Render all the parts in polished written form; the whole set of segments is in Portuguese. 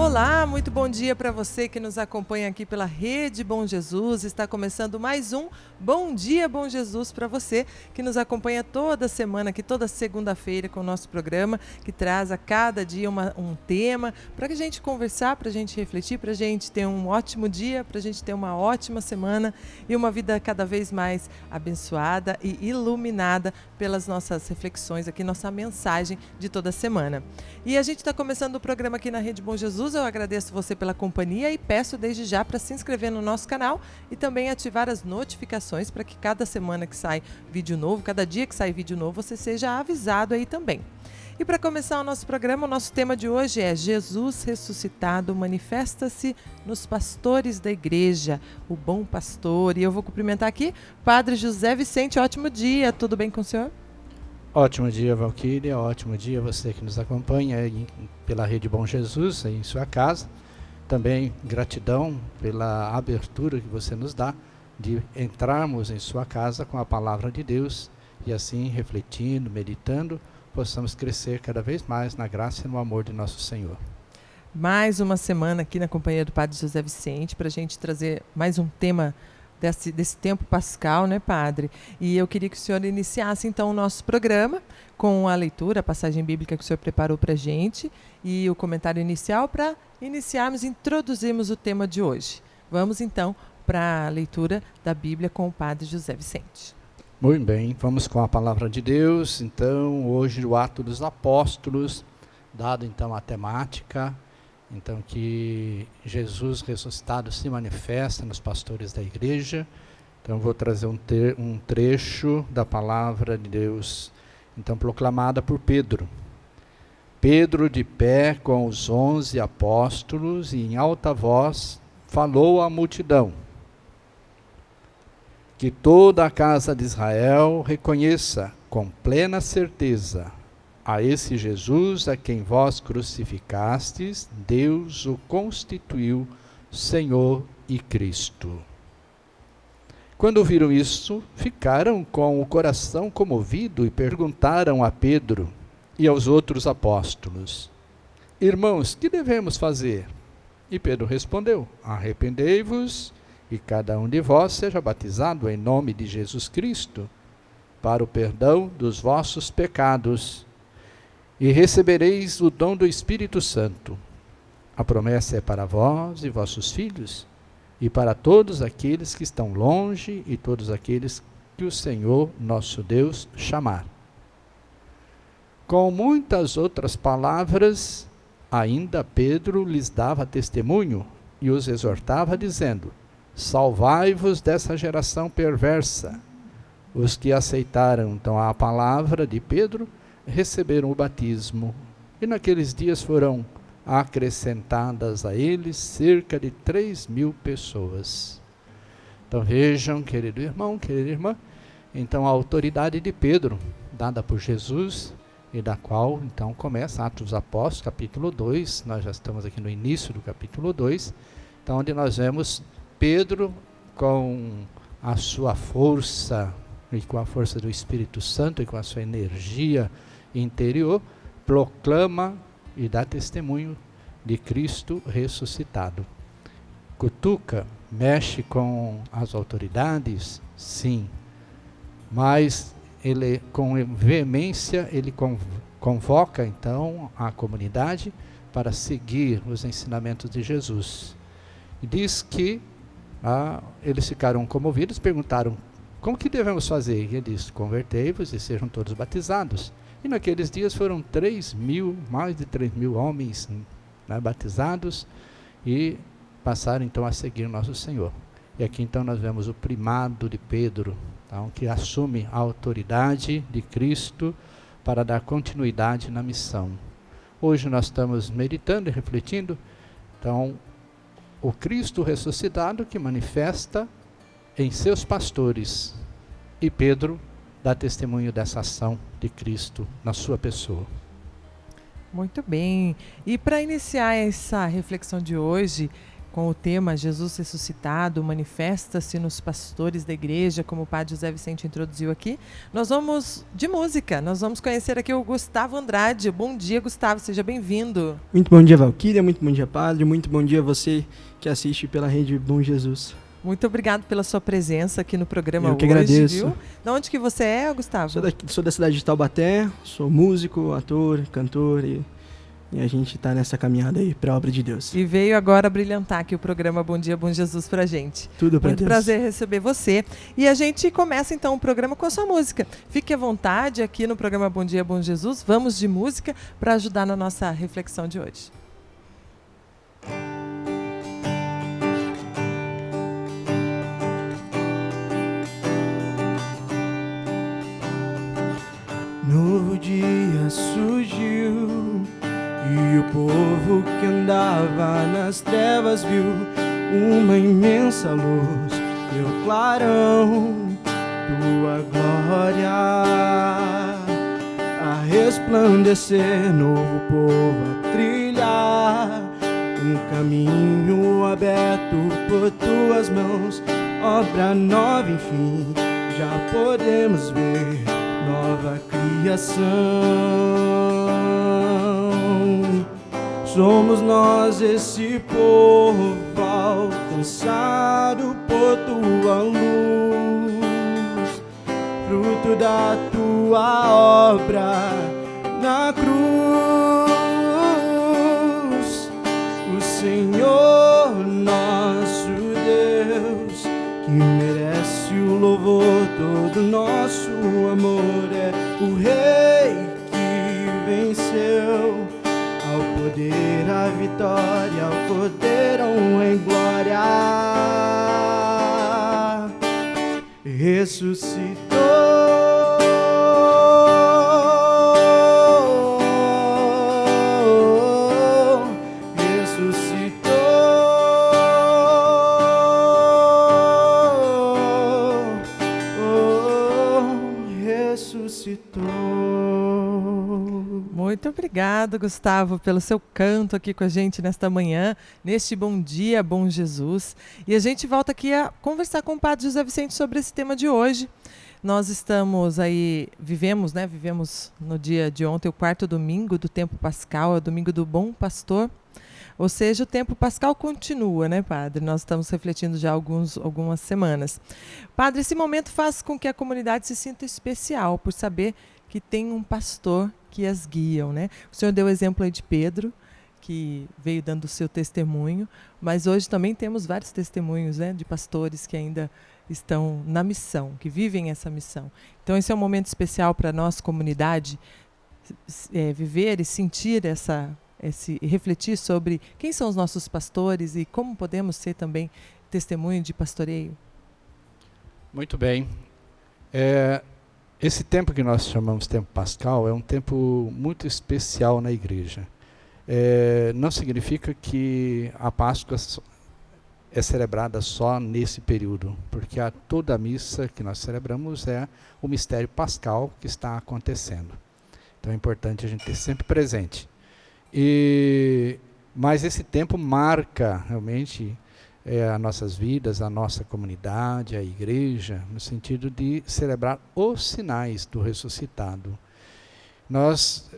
Olá, muito bom dia para você que nos acompanha aqui pela Rede Bom Jesus. Está começando mais um Bom Dia Bom Jesus para você que nos acompanha toda semana, aqui toda segunda-feira com o nosso programa, que traz a cada dia um tema para a gente conversar, para a gente refletir, para a gente ter um ótimo dia, para a gente ter uma ótima semana e uma vida cada vez mais abençoada e iluminada pelas nossas reflexões aqui, nossa mensagem de toda semana. E a gente está começando o programa aqui na Rede Bom Jesus. Eu agradeço você pela companhia e peço desde já para se inscrever no nosso canal e também ativar as notificações para que cada semana que sai vídeo novo, cada dia que sai vídeo novo, você seja avisado aí também. E para começar o nosso programa, o nosso tema de hoje é Jesus ressuscitado manifesta-se nos pastores da igreja, o bom pastor. E eu vou cumprimentar aqui Padre José Vicente. Ótimo dia, tudo bem com o senhor? Ótimo dia, Valquíria, ótimo dia você que nos acompanha aí pela Rede Bom Jesus, aí em sua casa. Também gratidão pela abertura que você nos dá de entrarmos em sua casa com a palavra de Deus e assim refletindo, meditando, possamos crescer cada vez mais na graça e no amor de nosso Senhor. Mais uma semana aqui na companhia do Padre José Vicente para a gente trazer mais um tema desse tempo pascal, né, Padre? E eu queria que o senhor iniciasse, então, o nosso programa com a leitura, a passagem bíblica que o senhor preparou para a gente e o comentário inicial para introduzirmos o tema de hoje. Vamos, então, para a leitura da Bíblia com o Padre José Vicente. Muito bem, vamos com a palavra de Deus. Então, hoje o Atos dos Apóstolos, dado, então, a temática... Então, que Jesus ressuscitado se manifesta nos pastores da igreja. Então, vou trazer um trecho da palavra de Deus, então, proclamada por Pedro. Pedro, de pé com os 11 apóstolos, e em alta voz, falou à multidão: que toda a casa de Israel reconheça com plena certeza: a esse Jesus a quem vós crucificastes, Deus o constituiu Senhor e Cristo. Quando ouviram isso, ficaram com o coração comovido e perguntaram a Pedro e aos outros apóstolos: irmãos, que devemos fazer? E Pedro respondeu: arrependei-vos e cada um de vós seja batizado em nome de Jesus Cristo para o perdão dos vossos pecados, e recebereis o dom do Espírito Santo. A promessa é para vós e vossos filhos, e para todos aqueles que estão longe, e todos aqueles que o Senhor, nosso Deus, chamar. Com muitas outras palavras, ainda Pedro lhes dava testemunho, e os exortava, dizendo: salvai-vos dessa geração perversa. Os que aceitaram, então, a palavra de Pedro, receberam o batismo, e naqueles dias foram acrescentadas a eles cerca de 3.000 pessoas. Então vejam, querido irmão, querida irmã, então a autoridade de Pedro, dada por Jesus, e da qual então começa Atos dos Apóstolos, capítulo 2, nós já estamos aqui no início do capítulo 2, então onde nós vemos Pedro com a sua força, e com a força do Espírito Santo, e com a sua energia interior, proclama e dá testemunho de Cristo ressuscitado. Cutuca, mexe com as autoridades, sim, mas ele, com veemência, ele convoca então a comunidade para seguir os ensinamentos de Jesus. E diz que eles ficaram comovidos, perguntaram: como que devemos fazer? E ele diz: convertei-vos e sejam todos batizados. E naqueles dias foram 3.000, mais de 3.000 homens, né, batizados, e passaram então a seguir nosso Senhor. E aqui então nós vemos o primado de Pedro, então, que assume a autoridade de Cristo para dar continuidade na missão. Hoje nós estamos meditando e refletindo, então, o Cristo ressuscitado que manifesta em seus pastores, e Pedro dá testemunho dessa ação de Cristo na sua pessoa. Muito bem. E para iniciar essa reflexão de hoje, com o tema Jesus ressuscitado, manifesta-se nos pastores da igreja, como o padre José Vicente introduziu aqui. Nós vamos de música, nós vamos conhecer aqui o Gustavo Andrade. Bom dia, Gustavo, seja bem-vindo. Muito bom dia, Valquíria, muito bom dia, padre, muito bom dia a você que assiste pela Rede Bom Jesus. Muito obrigado pela sua presença aqui no programa hoje. Eu que agradeço. Viu? De onde que você é, Gustavo? Sou da cidade de Taubaté, sou músico, ator, cantor e a gente está nessa caminhada aí para a obra de Deus. E veio agora brilhantar aqui o programa Bom Dia, Bom Jesus pra gente. Tudo para Deus. Muito prazer receber você. E a gente começa então o programa com a sua música. Fique à vontade aqui no programa Bom Dia, Bom Jesus. Vamos de música para ajudar na nossa reflexão de hoje. Novo dia surgiu e o povo que andava nas trevas viu uma imensa luz, teu clarão, tua glória a resplandecer, novo povo a trilhar, um caminho aberto por tuas mãos, obra nova, enfim, já podemos ver nova criação. Somos nós esse povo alcançado por tua luz, fruto da tua obra na cruz. O Senhor nosso Deus, que merece o louvor, todo nosso amor, é o Rei que venceu. Ao poder a vitória, ao poder honra e glória, ressuscitou. Muito obrigado, Gustavo, pelo seu canto aqui com a gente nesta manhã, neste Bom Dia, Bom Jesus. E a gente volta aqui a conversar com o padre José Vicente sobre esse tema de hoje. Nós estamos aí, vivemos no dia de ontem o quarto domingo do tempo pascal, é o domingo do Bom Pastor. Ou seja, o tempo pascal continua, né, padre? Nós estamos refletindo já algumas semanas. Padre, esse momento faz com que a comunidade se sinta especial por saber que tem um pastor que as guiam, né? O senhor deu o exemplo aí de Pedro, que veio dando o seu testemunho, mas hoje também temos vários testemunhos, né, de pastores que ainda estão na missão, que vivem essa missão. Então esse é um momento especial para a nossa comunidade viver e sentir refletir sobre quem são os nossos pastores e como podemos ser também testemunho de pastoreio. Muito bem. Esse tempo que nós chamamos de tempo pascal é um tempo muito especial na igreja. Não significa que a Páscoa é celebrada só nesse período, porque toda a missa que nós celebramos é o mistério pascal que está acontecendo. Então é importante a gente ter sempre presente. Mas esse tempo marca realmente as nossas vidas, a nossa comunidade, a igreja, no sentido de celebrar os sinais do ressuscitado. Nós,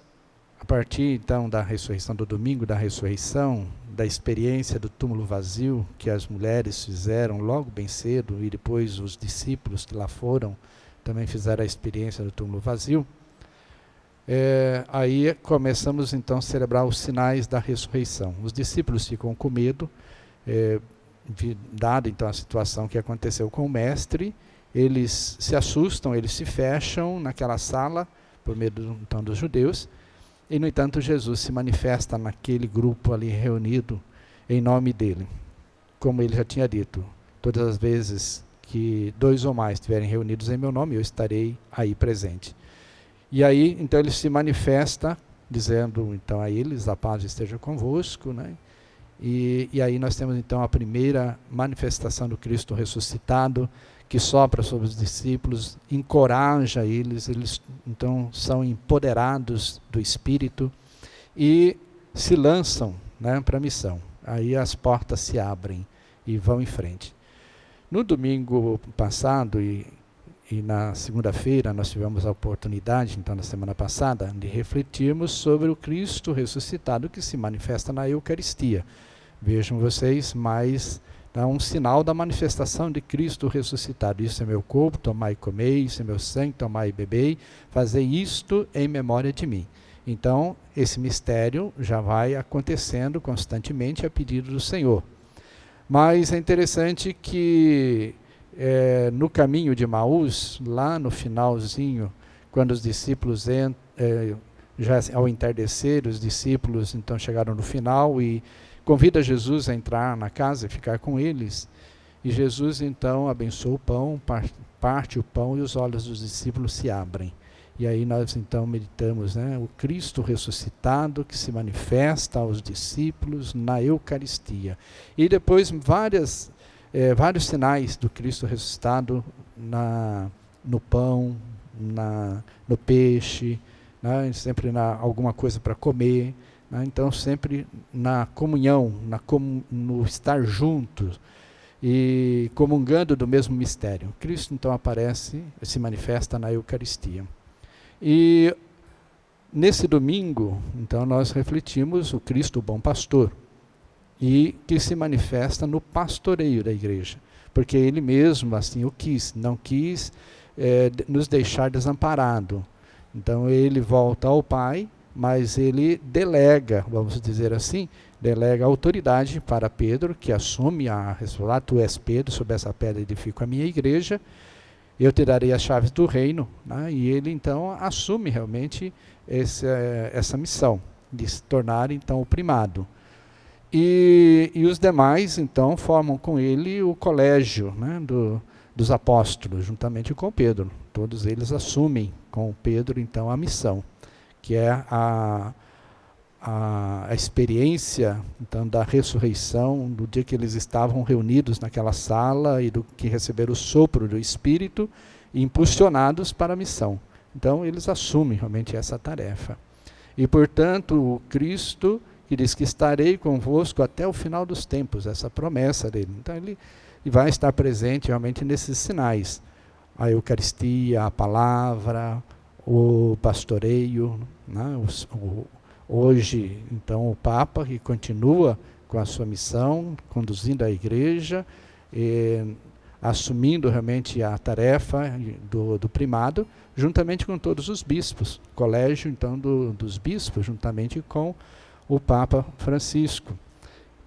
a partir então da ressurreição, do domingo da ressurreição, da experiência do túmulo vazio que as mulheres fizeram logo bem cedo, e depois os discípulos que lá foram também fizeram a experiência do túmulo vazio, aí começamos então a celebrar os sinais da ressurreição. Os discípulos ficam com medo, dada então a situação que aconteceu com o mestre, eles se assustam, eles se fecham naquela sala, por medo então dos judeus, e no entanto Jesus se manifesta naquele grupo ali reunido em nome dele. Como ele já tinha dito, todas as vezes que 2 ou mais estiverem reunidos em meu nome, eu estarei aí presente. E aí então ele se manifesta, dizendo então a eles, a paz esteja convosco, né? E aí nós temos então a primeira manifestação do Cristo ressuscitado, que sopra sobre os discípulos, encoraja eles então são empoderados do Espírito e se lançam, né, para a missão. aí as portas se abrem e vão em frente. No domingo passado e na segunda-feira nós tivemos a oportunidade, então na semana passada, de refletirmos sobre o Cristo ressuscitado que se manifesta na Eucaristia. Vejam vocês, mas é um sinal da manifestação de Cristo ressuscitado. Isso é meu corpo, tomai e comei, isso é meu sangue, tomai e bebei, fazei isto em memória de mim. Então, esse mistério já vai acontecendo constantemente a pedido do Senhor. Mas é interessante que no caminho de Emaús, lá no finalzinho, quando os discípulos já ao entardecer, os discípulos então chegaram no final e convida Jesus a entrar na casa e ficar com eles. E Jesus então abençoa o pão, parte o pão e os olhos dos discípulos se abrem. E aí nós então meditamos, o Cristo ressuscitado que se manifesta aos discípulos na Eucaristia. E depois vários sinais do Cristo ressuscitado no pão, no peixe, sempre alguma coisa para comer. Então sempre na comunhão, no estar juntos e comungando do mesmo mistério. Cristo então aparece, se manifesta na Eucaristia. E nesse domingo, então nós refletimos o Cristo, o bom pastor, e que se manifesta no pastoreio da igreja, porque ele mesmo assim o quis, não quis nos deixar desamparado. Então ele volta ao Pai, mas ele delega, vamos dizer assim, delega a autoridade para Pedro, que assume a responsabilidade. Tu és Pedro, sobre essa pedra edifico a minha igreja, eu te darei as chaves do reino, e ele então assume realmente essa missão, de se tornar então o primado. E os demais então formam com ele o colégio dos apóstolos, juntamente com Pedro. Todos eles assumem com Pedro então a missão, que é a experiência então da ressurreição, do dia que eles estavam reunidos naquela sala e do que receberam o sopro do Espírito e impulsionados para a missão. Então eles assumem realmente essa tarefa. E portanto o Cristo que diz que estarei convosco até o final dos tempos, essa promessa dele. Então ele vai estar presente realmente nesses sinais. A Eucaristia, a palavra, o pastoreio, hoje, então, o Papa, que continua com a sua missão, conduzindo a igreja, assumindo realmente a tarefa do primado, juntamente com todos os bispos, colégio, então, dos bispos, juntamente com o Papa Francisco.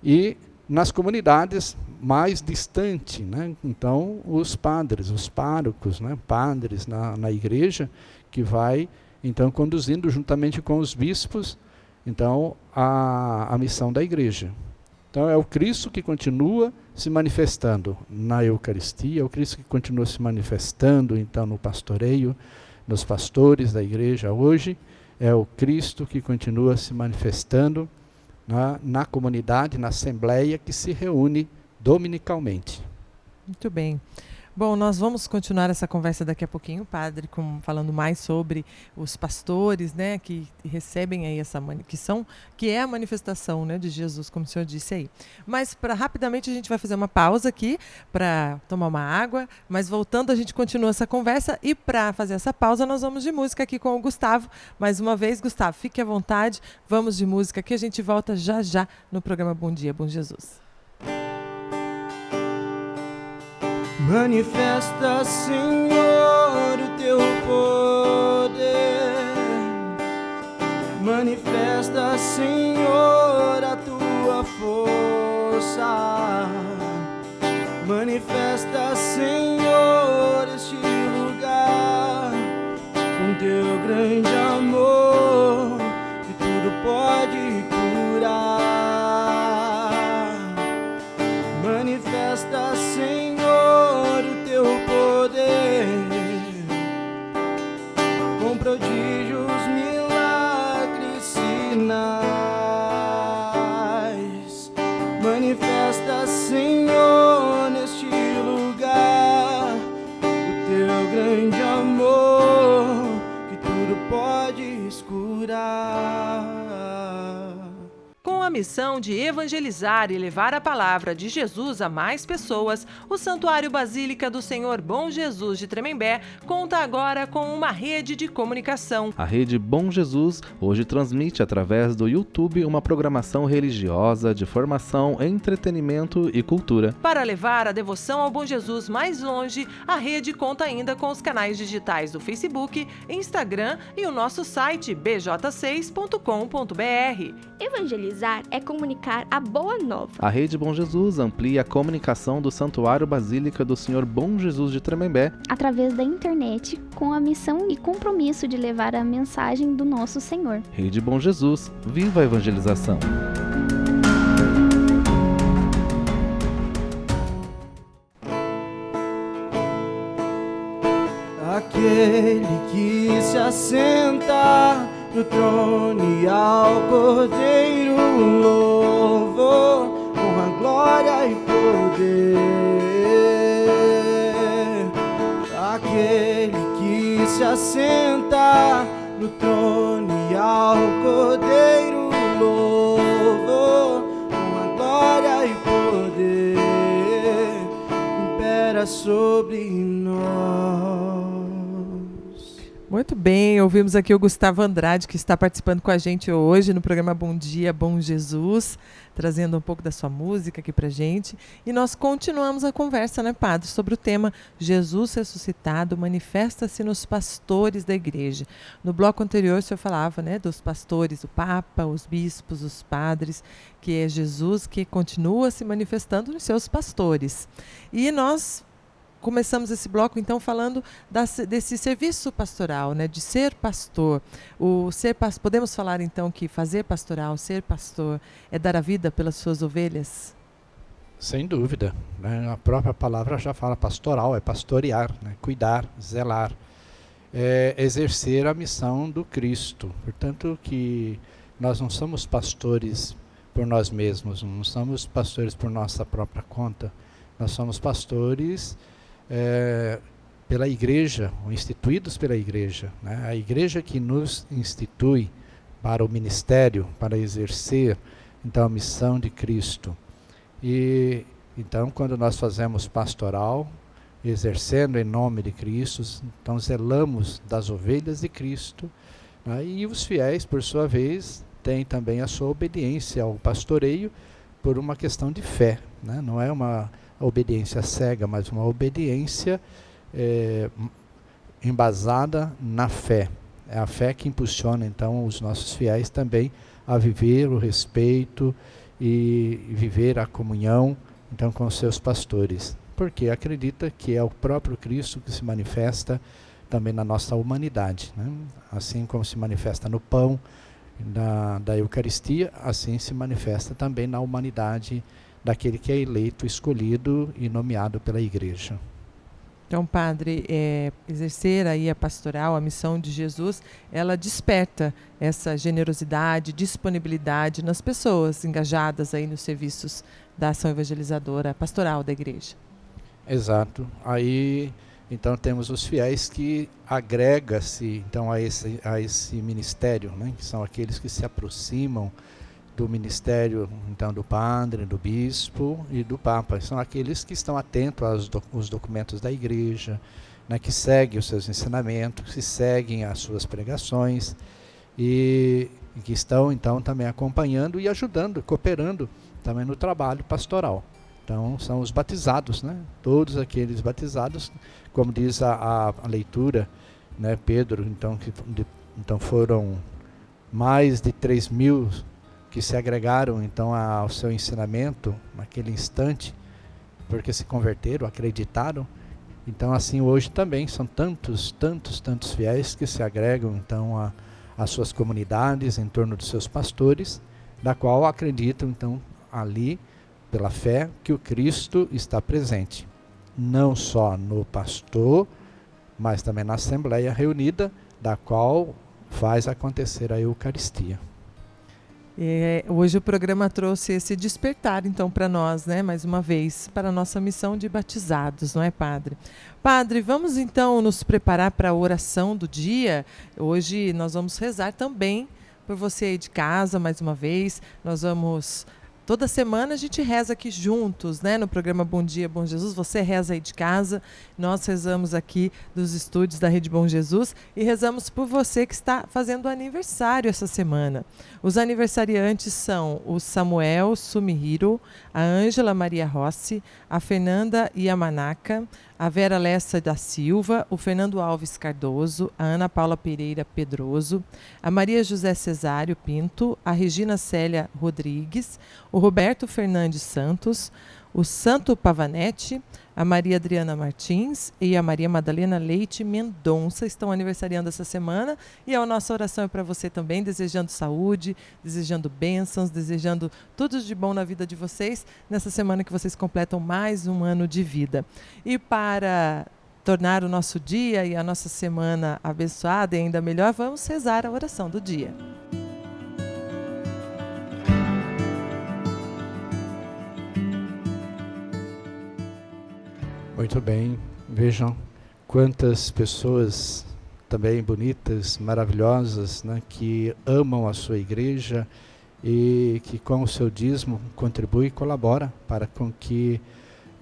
E nas comunidades mais distantes, então, os padres, os párocos, padres na igreja, que vai, então, conduzindo juntamente com os bispos, então, a missão da igreja. Então, é o Cristo que continua se manifestando na Eucaristia, é o Cristo que continua se manifestando, então, no pastoreio, nos pastores da igreja hoje, é o Cristo que continua se manifestando na comunidade, na assembleia que se reúne dominicalmente. Muito bem. Bom, nós vamos continuar essa conversa daqui a pouquinho, padre, falando mais sobre os pastores, que recebem aí que é a manifestação, de Jesus, como o senhor disse aí. Mas rapidamente a gente vai fazer uma pausa aqui para tomar uma água, mas voltando a gente continua essa conversa e para fazer essa pausa nós vamos de música aqui com o Gustavo. Mais uma vez, Gustavo, fique à vontade, vamos de música que a gente volta já já no programa Bom Dia, Bom Jesus. Manifesta, Senhor, o teu poder. Manifesta, Senhor, a tua força. Manifesta, Senhor, este lugar com teu grande amor, que tudo pode curar. Manifesta, Senhor, poder, com prodígios, milagres, sinais. Manifesta, Senhor, neste lugar. missão de evangelizar e levar a palavra de Jesus a mais pessoas, o Santuário Basílica do Senhor Bom Jesus de Tremembé conta agora com uma rede de comunicação. A Rede Bom Jesus hoje transmite através do YouTube uma programação religiosa de formação, entretenimento e cultura. Para levar a devoção ao Bom Jesus mais longe, a rede conta ainda com os canais digitais do Facebook, Instagram e o nosso site bj6.com.br. Evangelizar é comunicar a boa nova. A Rede Bom Jesus amplia a comunicação do Santuário Basílica do Senhor Bom Jesus de Tremembé através da internet, com a missão e compromisso de levar a mensagem do nosso Senhor. Rede Bom Jesus, viva a evangelização! Aquele que se assenta no trono e ao Cordeiro louvor, honra, glória e poder. Aquele que se assenta no trono e ao Cordeiro louvor, honra, glória e poder, impera sobre nós. Muito bem, ouvimos aqui o Gustavo Andrade, que está participando com a gente hoje no programa Bom Dia, Bom Jesus, trazendo um pouco da sua música aqui pra gente. E nós continuamos a conversa, né, Padre, sobre o tema Jesus ressuscitado manifesta-se nos pastores da igreja. No bloco anterior o senhor falava, né, dos pastores, o Papa, os bispos, os padres, que é Jesus que continua se manifestando nos seus pastores. E nós começamos esse bloco, então, falando desse serviço pastoral, né, de ser pastor. Podemos falar, então, que fazer pastoral, ser pastor, é dar a vida pelas suas ovelhas? Sem dúvida, né? A própria palavra já fala pastoral, é pastorear, né? Cuidar, zelar, exercer a missão do Cristo. Portanto, que nós não somos pastores por nós mesmos, não somos pastores por nossa própria conta, nós somos pastores pela igreja, ou instituídos pela igreja, né? A igreja que nos institui para o ministério, para exercer então a missão de Cristo. E então, quando nós fazemos pastoral, exercendo em nome de Cristo, então zelamos das ovelhas de Cristo, né? E os fiéis, por sua vez, têm também a sua obediência ao pastoreio por uma questão de fé, né? Não é uma obediência cega, mas uma obediência embasada na fé. É a fé que impulsiona, então, os nossos fiéis também a viver o respeito e viver a comunhão, então, com os seus pastores. Porque acredita que é o próprio Cristo que se manifesta também na nossa humanidade, né? Assim como se manifesta no pão da Eucaristia, assim se manifesta também na humanidade daquele que é eleito, escolhido e nomeado pela igreja. Então, Padre, exercer aí a pastoral, a missão de Jesus, ela desperta essa generosidade, disponibilidade nas pessoas engajadas aí nos serviços da ação evangelizadora pastoral da igreja. Exato. Aí, então, temos os fiéis que agrega-se então a esse ministério, né? Que são aqueles que se aproximam do ministério, então, do padre, do bispo e do papa. São aqueles que estão atentos aos documentos da igreja, né, que seguem os seus ensinamentos, que seguem as suas pregações e que estão, então, também acompanhando e ajudando, cooperando também no trabalho pastoral. Então, são os batizados, né? Todos aqueles batizados, como diz a leitura, né, Pedro, então, então foram mais de 3.000 que se agregaram então ao seu ensinamento naquele instante, porque se converteram, acreditaram. Então, assim, hoje também são tantos fiéis que se agregam então às suas comunidades em torno dos seus pastores, da qual acreditam então ali pela fé que o Cristo está presente, não só no pastor, mas também na assembleia reunida, da qual faz acontecer a Eucaristia. Hoje o programa trouxe esse despertar, então, para nós, né, mais uma vez, para a nossa missão de batizados, não é, Padre? Padre, vamos então nos preparar para a oração do dia. Hoje nós vamos rezar também por você aí de casa, mais uma vez. Nós vamos... Toda semana a gente reza aqui juntos, né? No programa Bom Dia, Bom Jesus. Você reza aí de casa, nós rezamos aqui dos estúdios da Rede Bom Jesus e rezamos por você que está fazendo aniversário essa semana. Os aniversariantes são o Samuel Sumihiro, a Ângela Maria Rossi, a Fernanda Yamanaka, a Vera Lessa da Silva, o Fernando Alves Cardoso, a Ana Paula Pereira Pedroso, a Maria José Cesário Pinto, a Regina Célia Rodrigues, o Roberto Fernandes Santos, o Santo Pavanetti, a Maria Adriana Martins e a Maria Madalena Leite Mendonça estão aniversariando essa semana. E a nossa oração é para você também, desejando saúde, desejando bênçãos, desejando tudo de bom na vida de vocês, nessa semana que vocês completam mais um ano de vida. E para tornar o nosso dia e a nossa semana abençoada e ainda melhor, vamos rezar a oração do dia. Muito bem, vejam quantas pessoas também bonitas, maravilhosas, né, que amam a sua igreja e que com o seu dízimo contribui e colabora para com que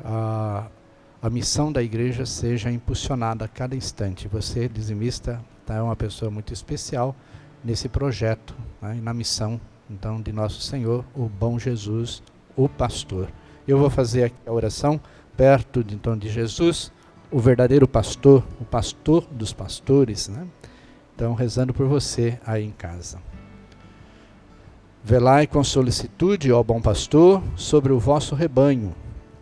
a missão da igreja seja impulsionada a cada instante. Você, dizimista, é uma pessoa muito especial nesse projeto, né, e na missão então de nosso Senhor, o bom Jesus, o pastor. Eu vou fazer aqui a oração perto de Jesus, o verdadeiro pastor, o pastor dos pastores, né? Então, rezando por você aí em casa. Velai com solicitude, ó bom pastor, sobre o vosso rebanho,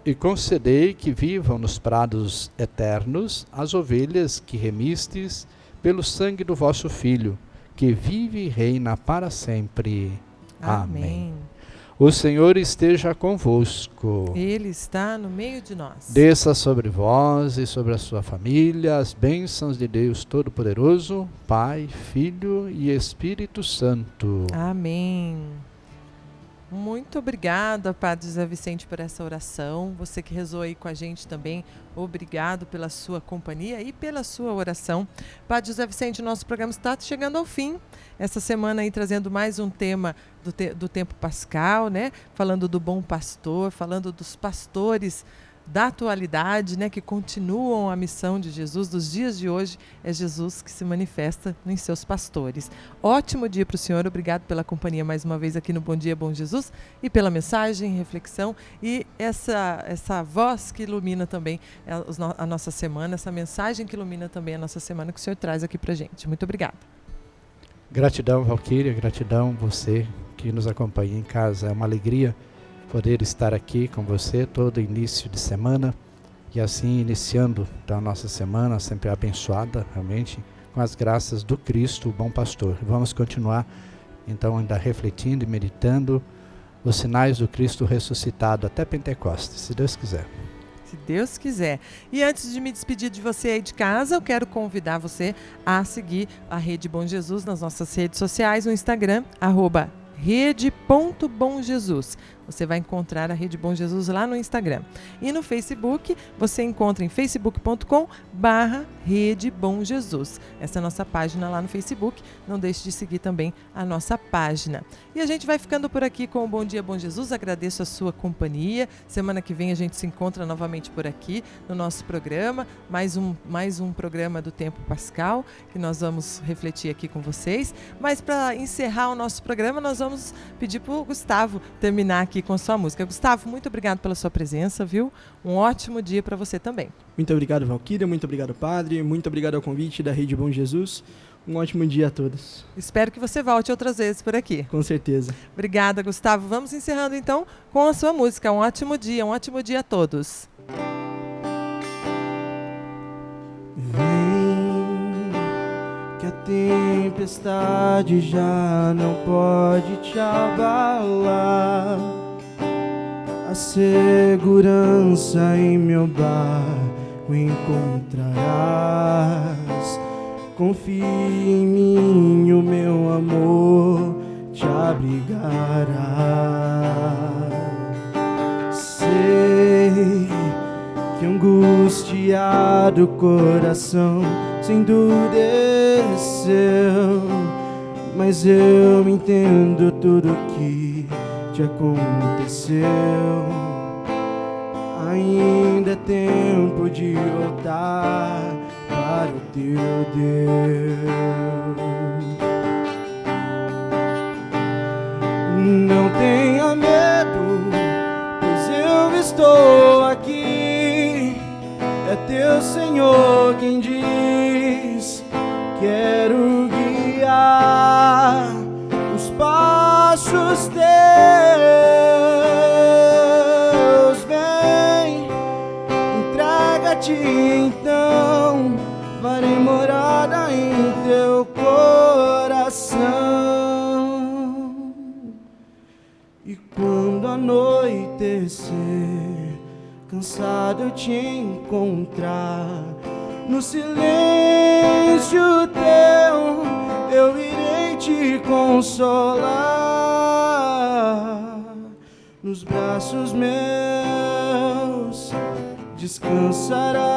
e concedei que vivam nos prados eternos as ovelhas que remistes pelo sangue do vosso Filho, que vive e reina para sempre. Amém. O Senhor esteja convosco. Ele está no meio de nós. Desça sobre vós e sobre a sua família as bênçãos de Deus Todo-Poderoso, Pai, Filho e Espírito Santo. Amém. Muito obrigada, Padre José Vicente, por essa oração. Você que rezou aí com a gente também, obrigado pela sua companhia e pela sua oração. Padre José Vicente, nosso programa está chegando ao fim. Essa semana aí trazendo mais um tema do tempo pascal, né? Falando do bom pastor, falando dos pastores da atualidade, né, que continuam a missão de Jesus dos dias de hoje. É Jesus que se manifesta em seus pastores. Ótimo dia para o senhor, obrigado pela companhia mais uma vez aqui no Bom Dia, Bom Jesus, e pela mensagem, reflexão e essa voz que ilumina também a nossa semana, essa mensagem que ilumina também a nossa semana que o senhor traz aqui para a gente. Muito obrigada. Gratidão, Valquíria, gratidão você que nos acompanha em casa. É uma alegria poder estar aqui com você todo início de semana e assim iniciando então, a nossa semana sempre abençoada realmente com as graças do Cristo, o bom pastor. Vamos continuar então ainda refletindo e meditando os sinais do Cristo ressuscitado até Pentecostes, se Deus quiser. Se Deus quiser. E antes de me despedir de você aí de casa, eu quero convidar você a seguir a Rede Bom Jesus nas nossas redes sociais, no Instagram, @rede.bomjesus. Você vai encontrar a Rede Bom Jesus lá no Instagram. E no Facebook, você encontra em facebook.com/Rede Bom Jesus. Essa é a nossa página lá no Facebook. Não deixe de seguir também a nossa página. E a gente vai ficando por aqui com o Bom Dia, Bom Jesus. Agradeço a sua companhia. Semana que vem a gente se encontra novamente por aqui no nosso programa. Mais um programa do Tempo Pascal, que nós vamos refletir aqui com vocês. Mas para encerrar o nosso programa, nós vamos pedir para o Gustavo terminar aqui com a sua música. Gustavo, muito obrigado pela sua presença, viu? Um ótimo dia para você também. Muito obrigado, Valquíria. Muito obrigado, Padre. Muito obrigado ao convite da Rede Bom Jesus. Um ótimo dia a todos. Espero que você volte outras vezes por aqui. Com certeza. Obrigada, Gustavo. Vamos encerrando então com a sua música. Um ótimo dia a todos. Vem, que a tempestade já não pode te abalar. A segurança em meu barco encontrarás. Confia em mim, o meu amor te abrigará. Sei que angustiado o coração se endureceu, mas eu entendo tudo que te aconteceu. Ainda é tempo de voltar para o teu Deus. Não tenha medo, pois eu estou aqui. É teu Senhor quem diz: quero guiar os passos teus. Vem, entrega-te então, farei morada em teu coração. E quando anoitecer, cansado eu te encontrar, no silêncio teu eu irei te consolar. Nos braços meus descansarás.